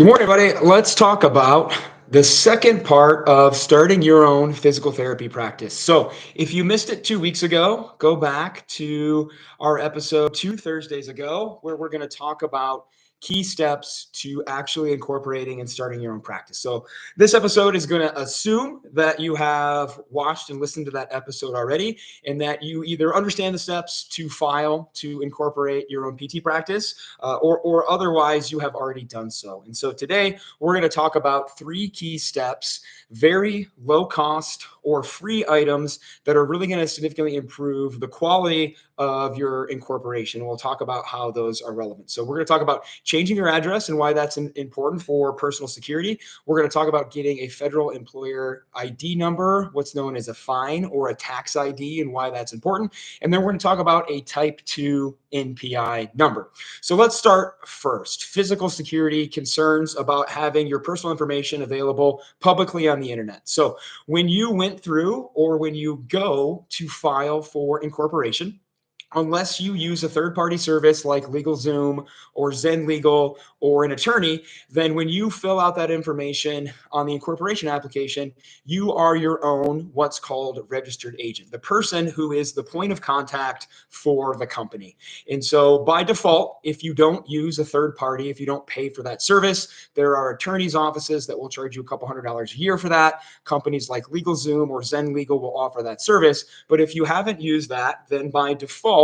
Good morning, everybody. Let's talk about the second part of starting your own physical therapy practice. So, if you missed it 2 weeks ago, go back to our episode 2 Thursdays ago, where we're going to talk about key steps to actually incorporating and starting your own practice. So, this episode is going to assume that you have watched and listened to that episode already, and that you either understand the steps to file to incorporate your own PT practice, or otherwise you have already done so. And so today we're going to talk about three key steps, very low cost or free items that are really going to significantly improve the quality of your incorporation. We'll talk about how those are relevant. So we're going to talk about changing your address and why that's important for personal security. We're going to talk about getting a federal employer ID number, what's known as a fine or a tax ID, and why that's important. And then we're going to talk about a type 2 NPI number. So let's start first. Physical security concerns about having your personal information available publicly on the internet. So when you went through or when you go to file for incorporation, unless you use a third-party service like LegalZoom or Zen Legal or an attorney, then when you fill out that information on the incorporation application, you are your own what's called registered agent, the person who is the point of contact for the company. And so by default, if you don't use a third party, if you don't pay for that service, there are attorneys' offices that will charge you a couple $100 a year for that. Companies like LegalZoom or Zen Legal will offer that service. But if you haven't used that, then by default,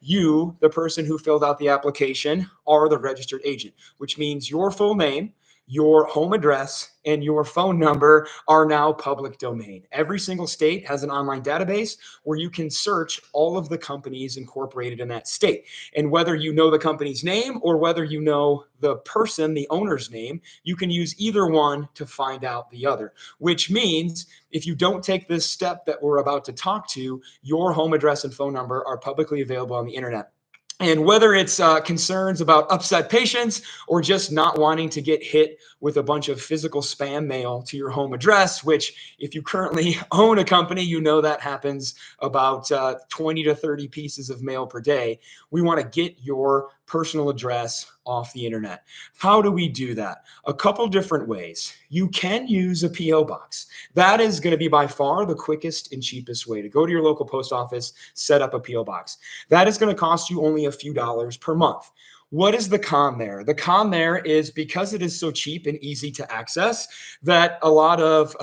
you, the person who filled out the application, are the registered agent, which means your full name, your home address, and your phone number are now public domain. Every single state has an online database where you can search all of the companies incorporated in that state. And whether you know the company's name or whether you know the person, the owner's name, you can use either one to find out the other, which means if you don't take this step that we're about to talk to, your home address and phone number are publicly available on the internet. And whether it's concerns about upset patients or just not wanting to get hit with a bunch of physical spam mail to your home address, which if you currently own a company, you know that happens about 20 to 30 pieces of mail per day. We want to get your personal address off the internet. How do we do that? A couple different ways. You can use a PO box. That is going to be by far the quickest and cheapest way to go to your local post office, set up a PO box. That is going to cost you only a few dollars per month. What is the con there? The con there is because it is so cheap and easy to access that a lot of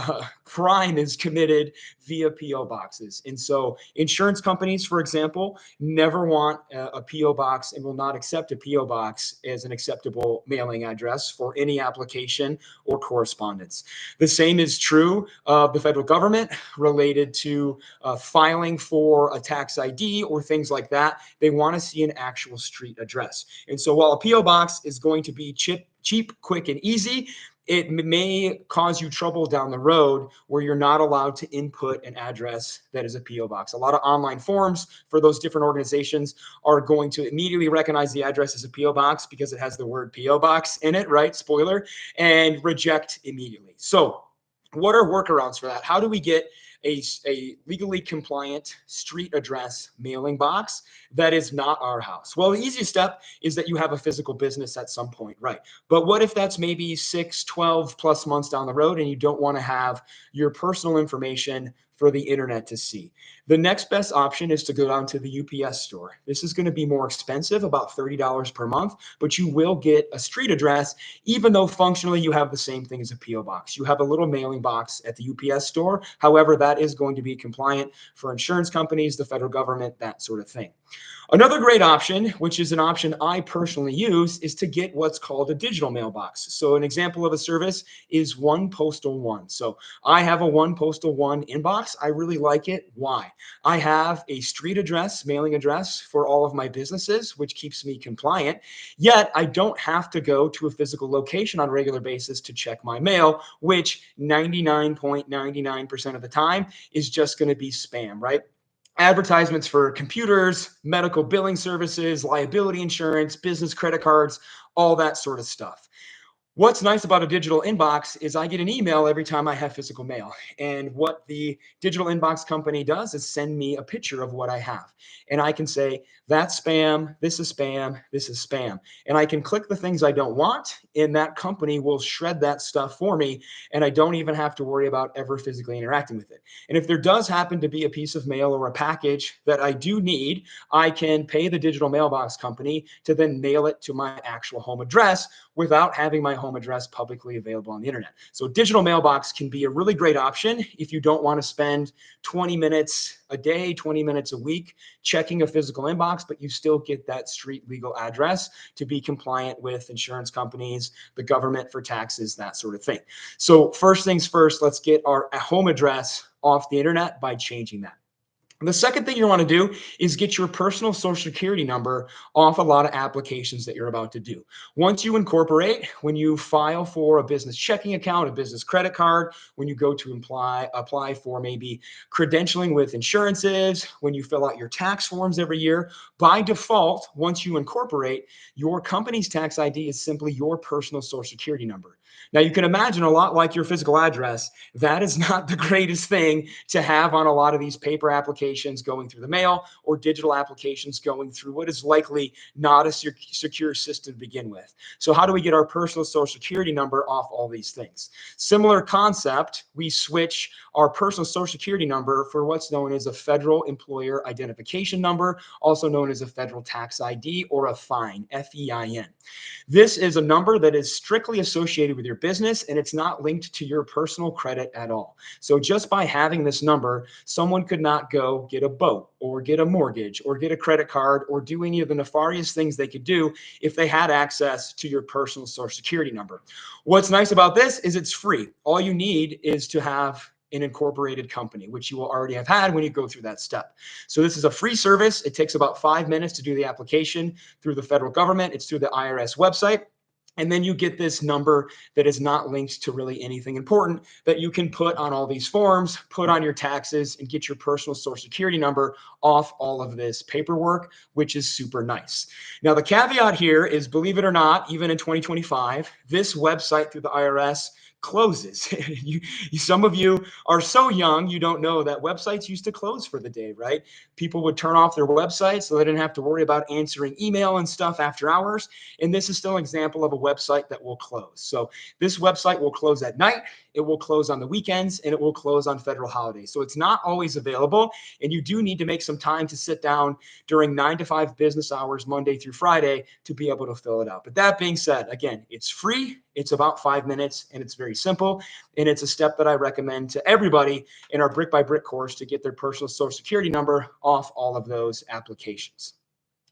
crime is committed via PO boxes. And so insurance companies, for example, never want a PO box and will not accept a PO box as an acceptable mailing address for any application or correspondence. The same is true of the federal government related to filing for a tax ID or things like that. They want to see an actual street address. And so while a PO box is going to be cheap, quick, and easy, it may cause you trouble down the road where you're not allowed to input an address that is a PO box. A lot of online forms for those different organizations are going to immediately recognize the address as a PO box because it has the word PO box in it, right? Spoiler, and reject immediately. So what are workarounds for that? How do we get a legally compliant street address mailing box that is not our house? Well, the easiest step is that you have a physical business at some point, right? But what if that's maybe 6, 12 plus months down the road and you don't want to have your personal information for the internet to see? The next best option is to go down to the UPS store. This is going to be more expensive, about $30 per month, but you will get a street address, even though functionally you have the same thing as a PO box. You have a little mailing box at the UPS store. However, that is going to be compliant for insurance companies, the federal government, that sort of thing. Another great option, which is an option I personally use, is to get what's called a digital mailbox. So an example of a service is One Postal One. So I have a One Postal One inbox. I really like it. Why? I have a street address, mailing address for all of my businesses, which keeps me compliant. Yet I don't have to go to a physical location on a regular basis to check my mail, which 99.99% of the time is just going to be spam, right? Advertisements for computers, medical billing services, liability insurance, business credit cards, all that sort of stuff. What's nice about a digital inbox is I get an email every time I have physical mail. And what the digital inbox company does is send me a picture of what I have. And I can say, That's spam. This is spam. This is spam. And I can click the things I don't want, and that company will shred that stuff for me. And I don't even have to worry about ever physically interacting with it. And if there does happen to be a piece of mail or a package that I do need, I can pay the digital mailbox company to then mail it to my actual home address without having my home address publicly available on the internet. So digital mailbox can be a really great option if you don't want to spend 20 minutes a day, 20 minutes a week checking a physical inbox, but you still get that street legal address to be compliant with insurance companies, the government for taxes, that sort of thing. So first things first, let's get our home address off the internet by changing that. The second thing you want to do is get your personal social security number off a lot of applications that you're about to do. Once you incorporate, when you file for a business checking account, a business credit card, when you go to apply for maybe credentialing with insurances, when you fill out your tax forms every year, by default, once you incorporate, your company's tax ID is simply your personal social security number. Now, you can imagine a lot like your physical address, that is not the greatest thing to have on a lot of these paper applications going through the mail or digital applications going through what is likely not a secure system to begin with. So how do we get our personal social security number off all these things? Similar concept, we switch our personal social security number for what's known as a federal employer identification number, also known as a federal tax ID or a FIN, F-E-I-N. This is a number that is strictly associated with your business, and it's not linked to your personal credit at all. So just by having this number, someone could not go get a boat or get a mortgage or get a credit card or do any of the nefarious things they could do if they had access to your personal social security number. What's nice about this is it's free. All you need is to have an incorporated company, which you will already have had when you go through that step. So this is a free service. It takes about 5 minutes to do the application through the federal government. It's through the IRS website. And then you get this number that is not linked to really anything important that you can put on all these forms, put on your taxes, and get your personal social security number off all of this paperwork, which is super nice. Now, the caveat here is, believe it or not, even in 2025, this website through the IRS closes. Some of you are so young, you don't know that websites used to close for the day, right? People would turn off their website so they didn't have to worry about answering email and stuff after hours. And this is still an example of a website that will close. So this website will close at night, it will close on the weekends, and it will close on federal holidays. So it's not always available. And you do need to make some time to sit down during 9 to 5 business hours, Monday through Friday, to be able to fill it out. But that being said, again, it's free. It's about 5 minutes and it's very simple. And it's a step that I recommend to everybody in our brick by brick course to get their personal social security number off all of those applications.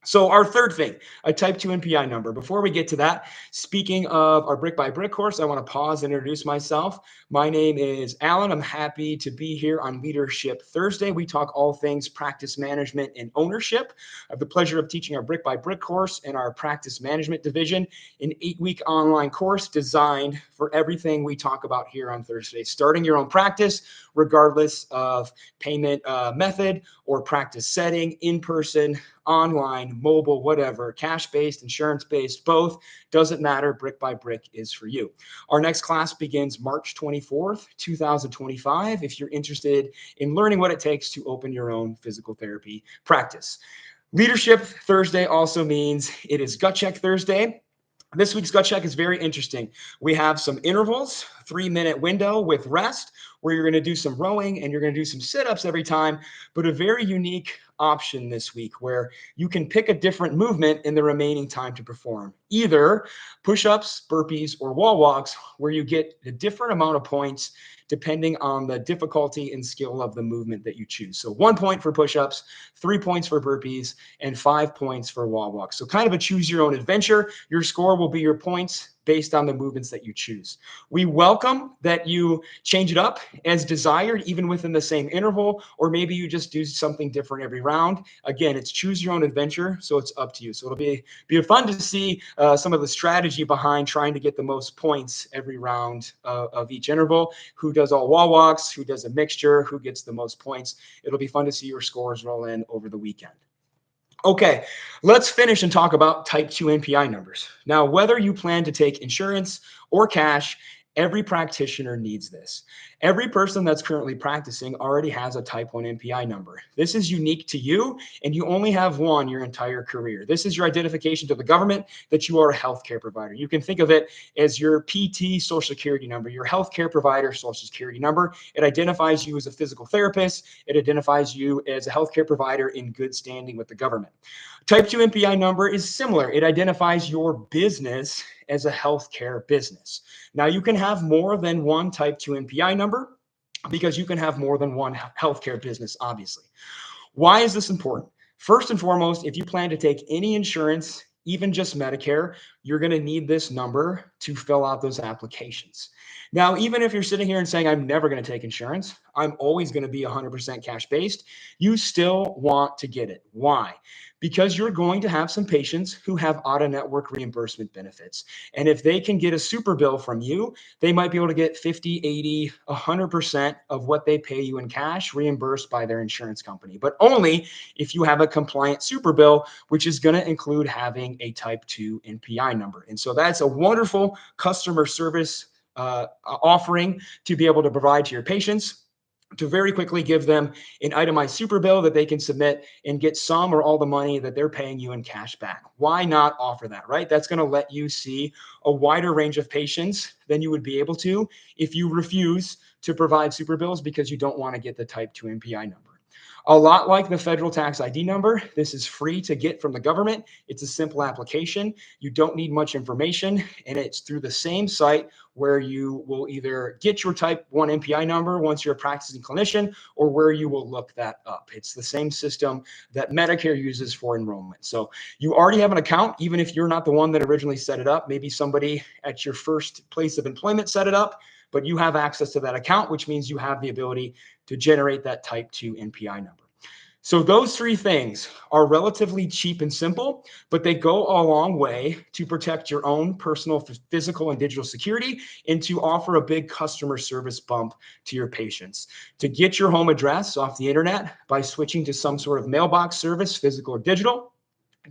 So our third thing, a type 2 NPI number. Before we get to that, speaking of our brick by brick course, I want to pause and introduce myself. My name is Alan. I'm happy to be here on Leadership Thursday. We talk all things practice management and ownership. I have the pleasure of teaching our brick by brick course in our practice management division, an 8-week online course designed for everything we talk about here on Thursday, starting your own practice, regardless of payment method or practice setting, in person, online, mobile, whatever, cash-based, insurance-based, both, doesn't matter. Brick by brick is for you. Our next class begins March 24th, 2025, if you're interested in learning what it takes to open your own physical therapy practice. Leadership Thursday also means it is Gut Check Thursday. This week's Gut Check is very interesting. We have some intervals, 3-minute window with rest, where you're going to do some rowing and you're going to do some sit-ups every time, but a very unique option this week where you can pick a different movement in the remaining time to perform. Either push-ups, burpees, or wall walks, where you get a different amount of points depending on the difficulty and skill of the movement that you choose. So 1 point for push-ups, 3 points for burpees, and 5 points for wall walks. So kind of a choose your own adventure. Your score will be your points based on the movements that you choose. We welcome that you change it up as desired, even within the same interval, or maybe you just do something different every round. Again, it's choose your own adventure, so it's up to you. So it'll be fun to see some of the strategy behind trying to get the most points every round of each interval. Who does all wall walks, who does a mixture, who gets the most points. It'll be fun to see your scores roll in over the weekend. Okay, let's finish and talk about type 2 NPI numbers. Now, whether you plan to take insurance or cash, Every practitioner needs this. Every person that's currently practicing already has a type 1 MPI number. This is unique to you, and you only have one your entire career. This is your identification to the government that you are a healthcare provider. You can think of it as your PT Social Security number, your healthcare provider Social Security number. It identifies you as a physical therapist. It identifies you as a healthcare provider in good standing with the government. Type 2 MPI number is similar. It identifies your business as a healthcare business. Now, you can have more than one type 2 MPI number because you can have more than one healthcare business, obviously. Why is this important? First and foremost, if you plan to take any insurance, even just Medicare, you're going to need this number to fill out those applications. Now, even if you're sitting here and saying, I'm never going to take insurance, I'm always going to be 100% cash based, you still want to get it. Why? Because you're going to have some patients who have out of network reimbursement benefits. And if they can get a super bill from you, they might be able to get 50, 80, 100% of what they pay you in cash reimbursed by their insurance company, but only if you have a compliant super bill, which is going to include having a type 2 NPI number. And so that's a wonderful customer service offering to be able to provide to your patients, to very quickly give them an itemized super bill that they can submit and get some or all the money that they're paying you in cash back. Why not offer that, right? That's going to let you see a wider range of patients than you would be able to if you refuse to provide super bills because you don't want to get the type 2 MPI number. A lot like the federal tax ID number, this is free to get from the government. It's a simple application. You don't need much information, and it's through the same site where you will either get your type 1 MPI number once you're a practicing clinician, or where you will look that up. It's the same system that Medicare uses for enrollment. So you already have an account, even if you're not the one that originally set it up. Maybe somebody at your first place of employment set it up, but you have access to that account, which means you have the ability to generate that type 2 NPI number. So those three things are relatively cheap and simple, but they go a long way to protect your own personal, physical, and digital security, and to offer a big customer service bump to your patients. To get your home address off the internet by switching to some sort of mailbox service, physical or digital,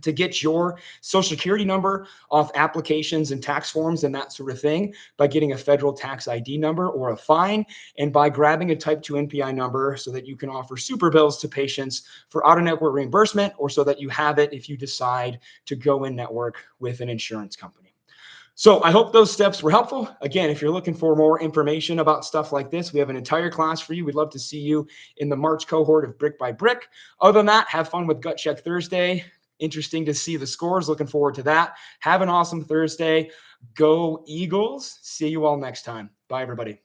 to get your social security number off applications and tax forms and that sort of thing by getting a federal tax ID number or a fine, and by grabbing a type 2 NPI number so that you can offer super bills to patients for out-of-network reimbursement, or so that you have it if you decide to go in network with an insurance company. So I hope those steps were helpful. Again, if you're looking for more information about stuff like this, we have an entire class for you. We'd love to see you in the March cohort of Brick by Brick. Other than that, have fun with Gut Check Thursday. Interesting to see the scores. Looking forward to that. Have an awesome Thursday. Go Eagles. See you all next time. Bye, everybody.